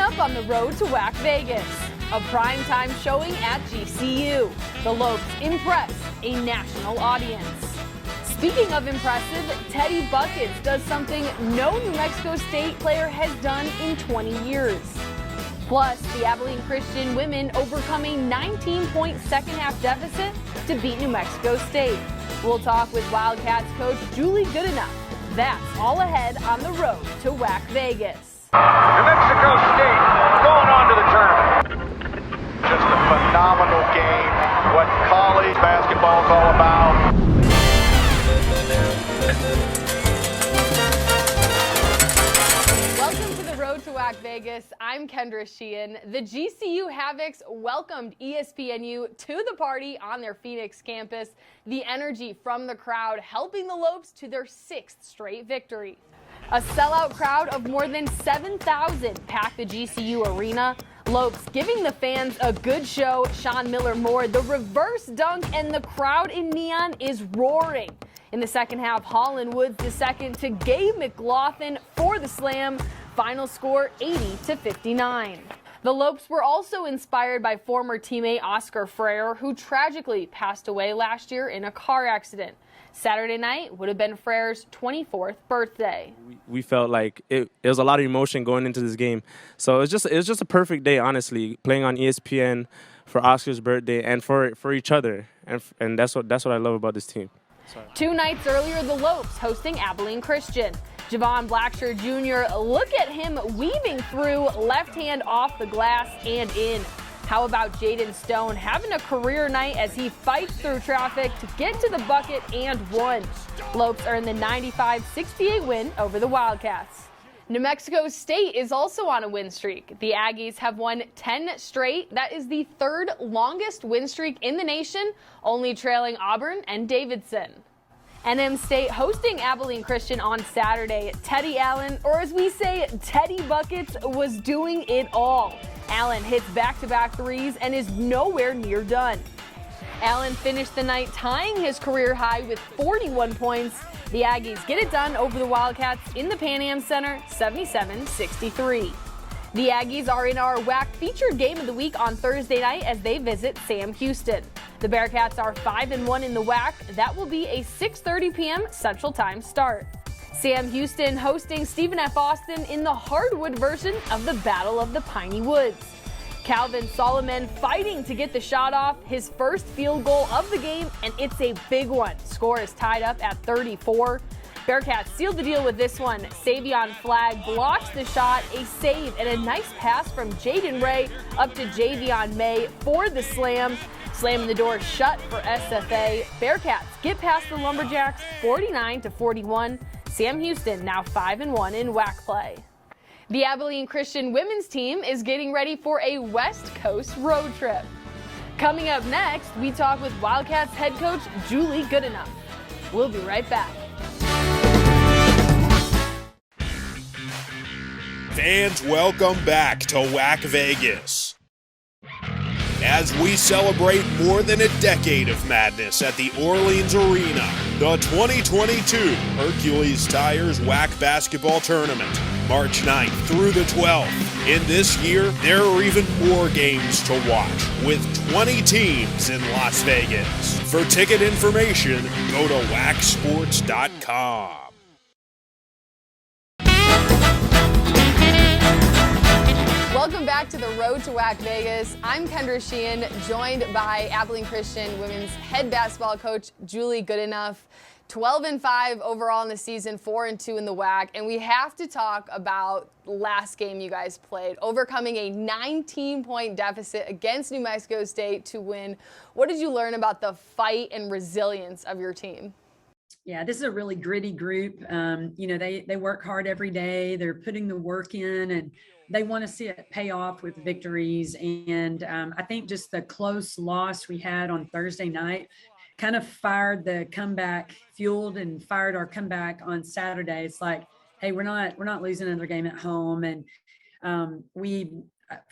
up on the road to WAC Vegas, a primetime showing at GCU. The Lopes impress a national audience. Speaking of impressive, Teddy Buckets does something no New Mexico State player has done in 20 years. Plus, the Abilene Christian women overcome a 19-point second-half deficit to beat New Mexico State. We'll talk with Wildcats coach Julie Goodenough. That's all ahead on the road to WAC Vegas. New Mexico State going on to the tournament. Just a phenomenal game. What college basketball is all about. Welcome to the road to WAC Vegas. I'm Kendra Sheehan. The GCU Havocs welcomed ESPNU to the party on their Phoenix campus. The energy from the crowd helping the Lopes to their 6th straight victory. A sellout crowd of more than 7,000 packed the GCU arena. Lopes giving the fans a good show. Sean Miller-Moore, the reverse dunk, and the crowd in neon is roaring. In the second half, Holland Woods the second to Gabe McLaughlin for the slam. Final score 80-59. The Lopes were also inspired by former teammate Oscar Freire, who tragically passed away last year in a car accident. Saturday night would have been Freire's 24th birthday. We felt like it was a lot of emotion going into this game. So it was just a perfect day, honestly, playing on ESPN for Oscar's birthday and for each other. And that's what I love about this team. Sorry. 2 nights earlier, the Lopes hosting Abilene Christian. Javon Blacksher Jr., look at him weaving through, left hand off the glass and in. How about Jaden Stone having a career night as he fights through traffic to get to the bucket and one. Lopes earned the 95-68 win over the Wildcats. New Mexico State is also on a win streak. The Aggies have won 10 straight. That is the 3rd longest win streak in the nation, only trailing Auburn and Davidson. NM State hosting Abilene Christian on Saturday. Teddy Allen, or as we say, Teddy Buckets, was doing it all. Allen hits back-to-back threes and is nowhere near done. Allen finished the night tying his career high with 41 points. The Aggies get it done over the Wildcats in the Pan Am Center, 77-63. The Aggies are in our WAC featured game of the week on Thursday night as they visit Sam Houston. The Bearcats are 5-1 in the WAC. That will be a 6:30 p.m. Central Time start. Sam Houston hosting Stephen F. Austin in the hardwood version of the Battle of the Piney Woods. Calvin Solomon fighting to get the shot off, his first field goal of the game, and it's a big one. Score is tied up at 34. Bearcats sealed the deal with this one. Savion Flagg blocks the shot, a save, and a nice pass from Jaden Ray up to Javion May for the slam. Slamming the door shut for SFA. Bearcats get past the Lumberjacks 49-41. Sam Houston now 5-1 in WAC play. The Abilene Christian women's team is getting ready for a West Coast road trip. Coming up next, we talk with Wildcats head coach Julie Goodenough. We'll be right back. Fans, welcome back to WAC Vegas. As we celebrate more than a decade of madness at the Orleans Arena, the 2022 Hercules Tires WAC Basketball Tournament, March 9th through the 12th. In this year, there are even more games to watch, with 20 teams in Las Vegas. For ticket information, go to WACsports.com. Welcome back to the road to WAC Vegas. I'm Kendra Sheehan, joined by Abilene Christian women's head basketball coach Julie Goodenough. 12-5 overall in the season, 4-2 in the WAC, and we have to talk about last game you guys played, overcoming a 19-point deficit against New Mexico State to win. What did you learn about the fight and resilience of your team? Yeah, this is a really gritty group. They work hard every day. They're putting the work in, and they want to see it pay off with victories. And I think just the close loss we had on Thursday night kind of fired the comeback, fueled and fired our comeback on Saturday. It's like, hey, we're not losing another game at home. And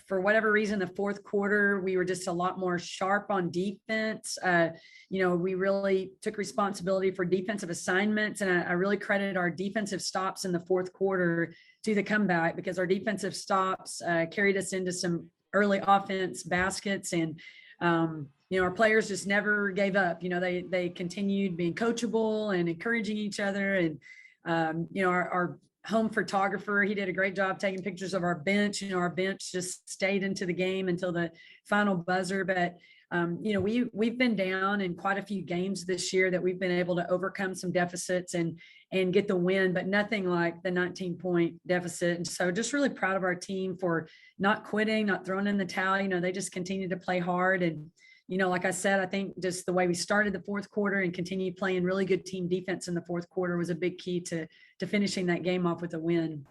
for whatever reason, the fourth quarter, we were just a lot more sharp on defense. We really took responsibility for defensive assignments, and I really credit our defensive stops in the fourth quarter to the comeback, because our defensive stops carried us into some early offense baskets, and our players just never gave up. They continued being coachable and encouraging each other, and our home photographer, he did a great job taking pictures of our bench. Our bench just stayed into the game until the final buzzer. But we've been down in quite a few games this year that we've been able to overcome some deficits and get the win, but nothing like the 19-point deficit. And so just really proud of our team for not quitting, not throwing in the towel. They just continue to play hard. And like I said, I think just the way we started the fourth quarter and continued playing really good team defense in the fourth quarter was a big key to finishing that game off with a win.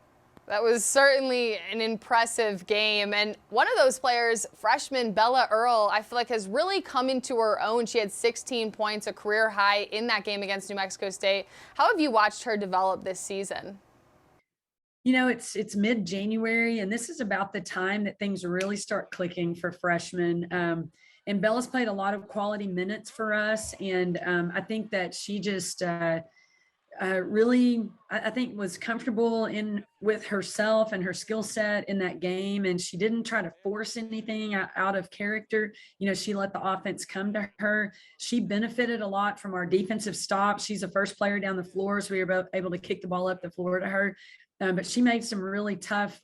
That was certainly an impressive game. And one of those players, freshman Bella Earl, I feel like has really come into her own. She had 16 points, a career high in that game against New Mexico State. How have you watched her develop this season? It's mid-January, and this is about the time that things really start clicking for freshmen. And Bella's played a lot of quality minutes for us. And I think that she just really, I think, was comfortable with herself and her skill set in that game. And she didn't try to force anything out of character. She let the offense come to her. She benefited a lot from our defensive stop. She's the first player down the floor, so we were able to kick the ball up the floor to her. But she made some really tough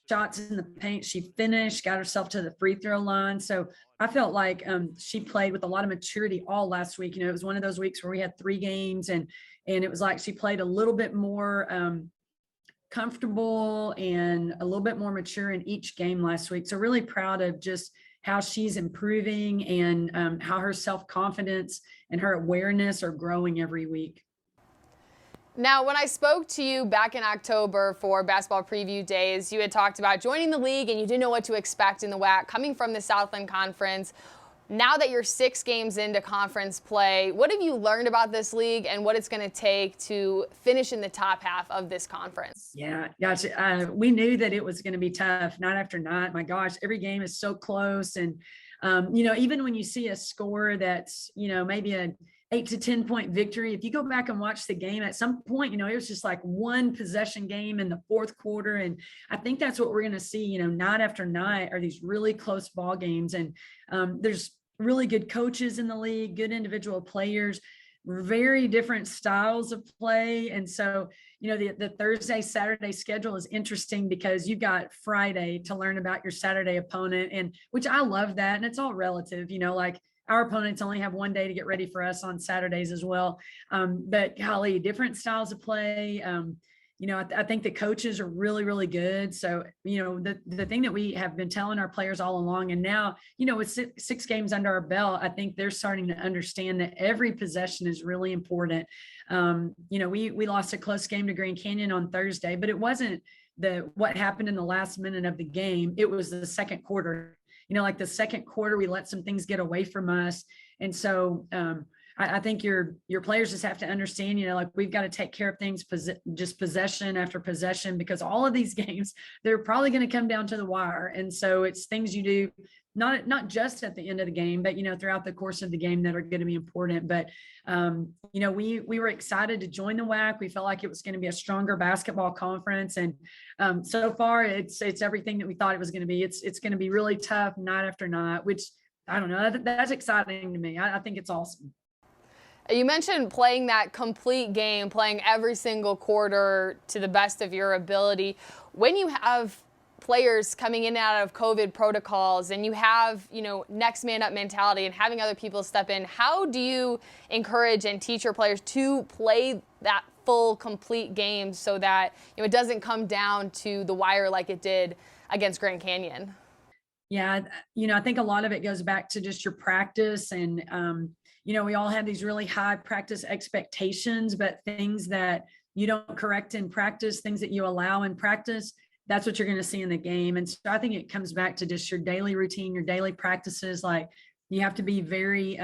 shots in the paint. She finished, got herself to the free throw line. So I felt like she played with a lot of maturity all last week. It was one of those weeks where we had 3 games, and it was like she played a little bit more comfortable and a little bit more mature in each game last week. So really proud of just how she's improving and how her self-confidence and her awareness are growing every week. Now, when I spoke to you back in October for basketball preview days, you had talked about joining the league and you didn't know what to expect in the WAC, coming from the Southland Conference. Now that you're 6 games into conference play, what have you learned about this league and what it's going to take to finish in the top half of this conference? Yeah, gotcha. We knew that it was going to be tough night after night. My gosh, every game is so close. And, even when you see a score that's, maybe a 8 to 10 point victory, if you go back and watch the game at some point, it was just like one possession game in the fourth quarter. And I think that's what we're going to see, night after night are these really close ball games. And there's really good coaches in the league, good individual players, very different styles of play. And so, the Thursday, Saturday schedule is interesting because you've got Friday to learn about your Saturday opponent, and which I love that. And it's all relative, like our opponents only have one day to get ready for us on Saturdays as well. But golly, different styles of play. I think the coaches are really, really good. So, the thing that we have been telling our players all along, and now, with 6 games under our belt, I think they're starting to understand that every possession is really important. We lost a close game to Grand Canyon on Thursday, but it wasn't what happened in the last minute of the game. It was the second quarter. Like the second quarter, we let some things get away from us. And so I think your players just have to understand, like we've got to take care of things, just possession after possession, because all of these games, they're probably going to come down to the wire. And so it's things you do, not just at the end of the game, but, throughout the course of the game that are going to be important. But, we were excited to join the WAC. We felt like it was going to be a stronger basketball conference. And so far it's everything that we thought it was going to be. It's going to be really tough night after night, which I don't know, that's exciting to me. I think it's awesome. You mentioned playing that complete game, playing every single quarter to the best of your ability. When you have players coming in and out of COVID protocols and you have, next man up mentality and having other people step in, how do you encourage and teach your players to play that full, complete game so that it doesn't come down to the wire like it did against Grand Canyon? Yeah, I think a lot of it goes back to just your practice. And, we all have these really high practice expectations, but things that you don't correct in practice, things that you allow in practice, that's what you're going to see in the game. And so I think it comes back to just your daily routine, your daily practices. Like you have to be very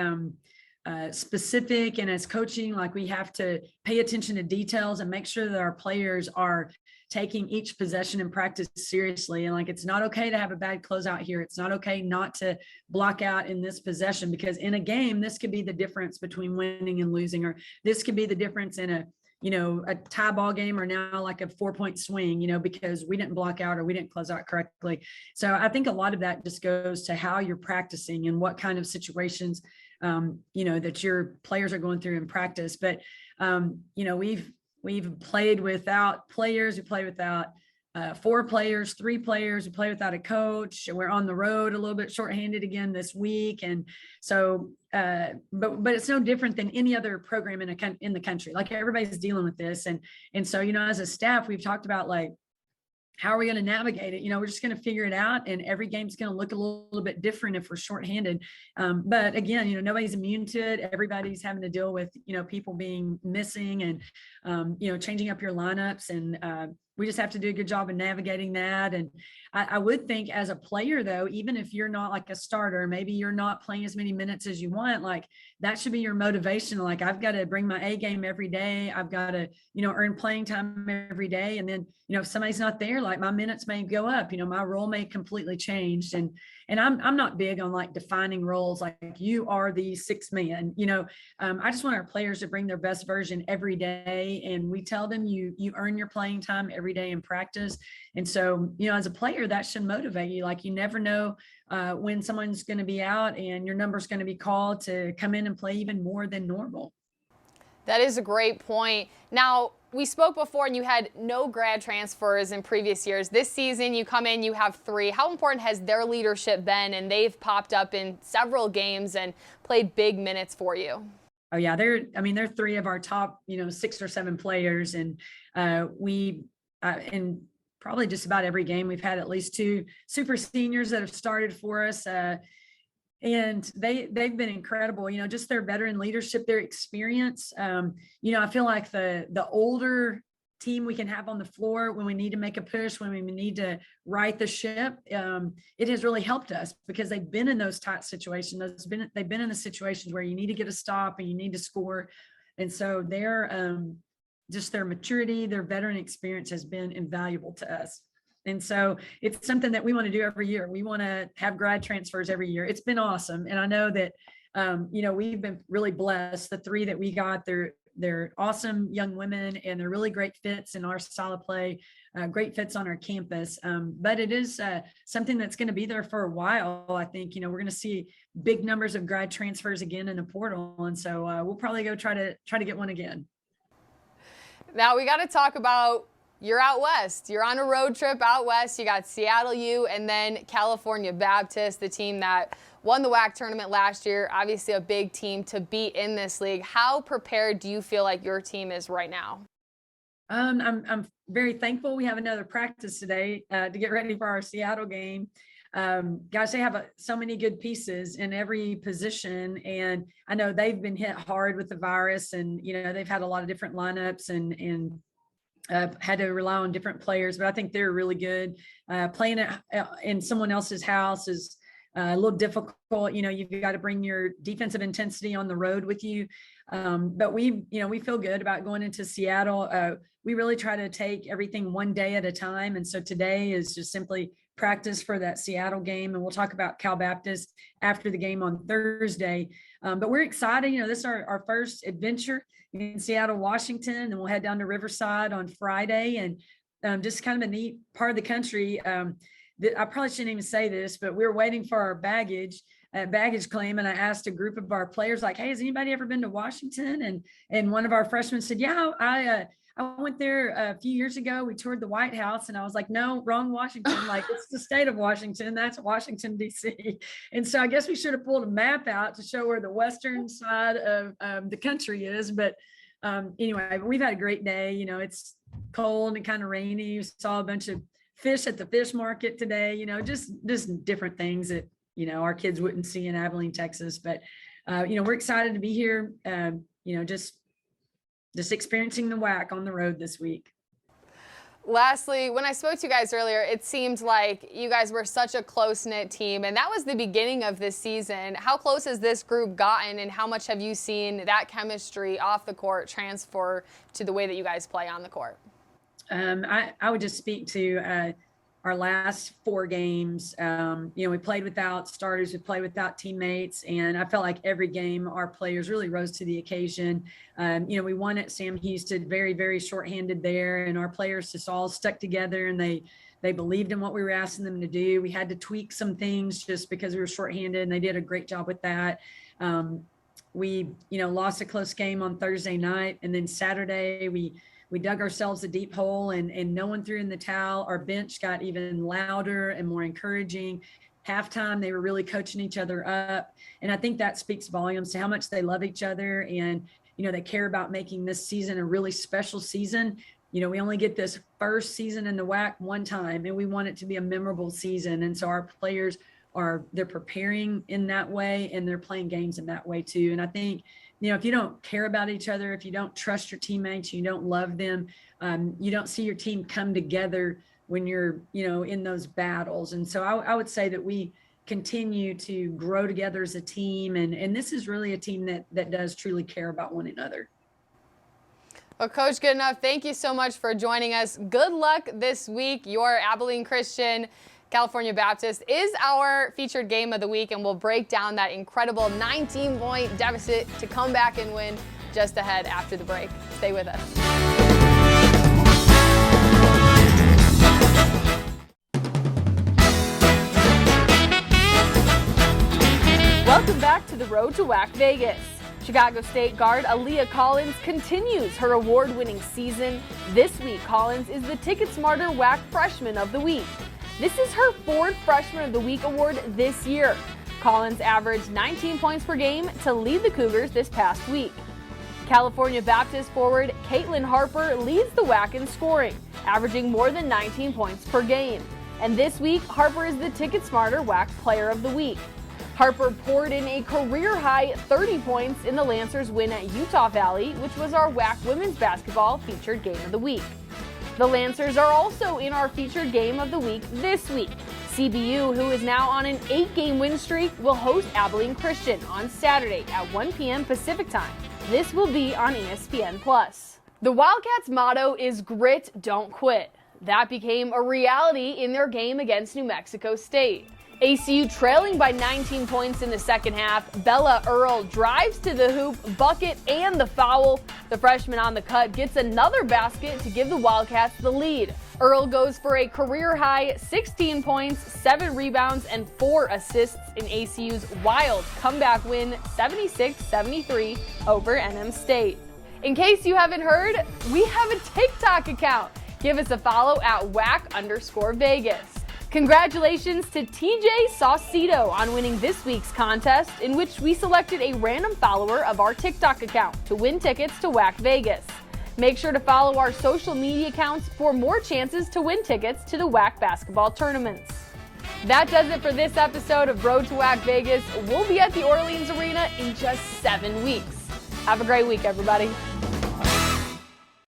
specific, and as coaching, like we have to pay attention to details and make sure that our players are taking each possession in practice seriously. And like, it's not okay to have a bad closeout here. It's not okay not to block out in this possession, because in a game, this could be the difference between winning and losing, or this could be the difference in a tie ball game, or now like a 4-point swing, because we didn't block out or we didn't close out correctly. So I think a lot of that just goes to how you're practicing and what kind of situations, that your players are going through in practice. But, we've played without players. We play without 4 players, 3 players. We play without a coach. We're on the road a little bit shorthanded again this week. And so, but it's no different than any other program in the country. Like, everybody's dealing with this. And so, as a staff, we've talked about, like, how are we going to navigate it? We're just going to figure it out, and every game's going to look a little bit different if we're shorthanded. But again, nobody's immune to it. Everybody's having to deal with, people being missing and, changing up your lineups. And we just have to do a good job of navigating that. And I would think, as a player, though, even if you're not like a starter, maybe you're not playing as many minutes as you want, like, that should be your motivation. Like, I've got to bring my A game every day. I've got to, earn playing time every day. And then, if somebody's not there, like, my minutes may go up, my role may completely change. And I'm not big on like defining roles, like you are the 6th man, I just want our players to bring their best version every day. And we tell them you earn your playing time every day in practice. And so, as a player, that should motivate you. Like, you never know when someone's going to be out and your number's going to be called to come in and play even more than normal. That is a great point. Now, we spoke before and you had no grad transfers in previous years. This season, you come in, you have 3. How important has their leadership been? And they've popped up in several games and played big minutes for you. Oh yeah, they're 3 of our top, 6 or 7 players. And we, in probably just about every game, we've had at least 2 super seniors that have started for us. And they've been incredible, just their veteran leadership, their experience. I feel like the older team we can have on the floor when we need to make a push, when we need to right the ship, it has really helped us, because they've been in those tight situations. They've been in the situations where you need to get a stop and you need to score. And so just their maturity, their veteran experience has been invaluable to us. And so it's something that we want to do every year. We want to have grad transfers every year. It's been awesome. And I know that, we've been really blessed. The 3 that we got, they're awesome young women, and they're really great fits in our style of play, great fits on our campus. But it is something that's going to be there for a while. I think, we're going to see big numbers of grad transfers again in the portal. And so we'll probably go try to get one again. Now we got to talk about, you're out west. You're on a road trip out west. You got Seattle U and then California Baptist, the team that won the WAC tournament last year. Obviously a big team to beat in this league. How prepared do you feel like your team is right now? I'm very thankful we have another practice today to get ready for our Seattle game. Guys, they have so many good pieces in every position, and I know they've been hit hard with the virus, and they've had a lot of different lineups and had to rely on different players, but I think they're really good. Playing in someone else's house is a little difficult. You've got to bring your defensive intensity on the road with you. But we feel good about going into Seattle. We really try to take everything one day at a time. And so today is just simply practice for that Seattle game. And we'll talk about Cal Baptist after the game on Thursday. But we're excited. This is our first adventure in Seattle, Washington, and we'll head down to Riverside on Friday. And just kind of a neat part of the country. I probably shouldn't even say this, but we were waiting for our baggage claim. And I asked a group of our players, like, hey, has anybody ever been to Washington? And one of our freshmen said, yeah, I went there a few years ago. We toured the White House. And I was like, no, wrong Washington. Like, it's the state of Washington. That's Washington, D.C. And so I guess we should have pulled a map out to show where the western side of the country is. But anyway, we've had a great day. It's cold and kind of rainy. We saw a bunch of fish at the fish market today, just different things that, our kids wouldn't see in Abilene, Texas. But, we're excited to be here, just experiencing the WAC on the road this week. Lastly, when I spoke to you guys earlier, it seemed like you guys were such a close-knit team, and that was the beginning of this season. How close has this group gotten, and how much have you seen that chemistry off the court transfer to the way that you guys play on the court? I would just speak to our last 4 games. We played without starters, we played without teammates, and I felt like every game our players really rose to the occasion. We won at Sam Houston, very, very shorthanded there, and our players just all stuck together, and they believed in what we were asking them to do. We had to tweak some things just because we were shorthanded, and they did a great job with that. We lost a close game on Thursday night, and then Saturday we dug ourselves a deep hole and no one threw in the towel. Our bench got even louder and more encouraging. Halftime, they were really coaching each other up. And I think that speaks volumes to how much they love each other. And, they care about making this season a really special season. We only get this first season in the WAC one time, and we want it to be a memorable season. And so our players they're preparing in that way, and they're playing games in that way too. And I think, if you don't care about each other, if you don't trust your teammates, you don't love them, you don't see your team come together when you're, in those battles. And so I would say that we continue to grow together as a team. And this is really a team that does truly care about one another. Well, Coach Goodenough, thank you so much for joining us. Good luck this week. Your Abilene Christian California Baptist is our featured game of the week, and we'll break down that incredible 19-point deficit to come back and win just ahead after the break. Stay with us. Welcome back to the Road to WAC Vegas. Chicago State guard Aaliyah Collins continues her award-winning season. This week, Collins is the Ticket Smarter WAC Freshman of the Week. This is her 4th Freshman of the Week award this year. Collins averaged 19 points per game to lead the Cougars this past week. California Baptist forward Caitlin Harper leads the WAC in scoring, averaging more than 19 points per game. And this week, Harper is the Ticket Smarter WAC Player of the Week. Harper poured in a career-high 30 points in the Lancers' win at Utah Valley, which was our WAC Women's Basketball featured game of the week. The Lancers are also in our featured game of the week this week. CBU, who is now on an 8-game win streak, will host Abilene Christian on Saturday at 1 p.m. Pacific Time. This will be on ESPN+. The Wildcats' motto is grit, don't quit. That became a reality in their game against New Mexico State. ACU trailing by 19 points in the second half. Bella Earl drives to the hoop, bucket, and the foul. The freshman on the cut gets another basket to give the Wildcats the lead. Earl goes for a career-high 16 points, 7 rebounds, and 4 assists in ACU's wild comeback win 76-73 over NM State. In case you haven't heard, we have a TikTok account. Give us a follow at WAC_Vegas. Congratulations to TJ Saucedo on winning this week's contest, in which we selected a random follower of our TikTok account to win tickets to WAC Vegas. Make sure to follow our social media accounts for more chances to win tickets to the WAC basketball tournaments. That does it for this episode of Road to WAC Vegas. We'll be at the Orleans Arena in just 7 weeks. Have a great week, everybody.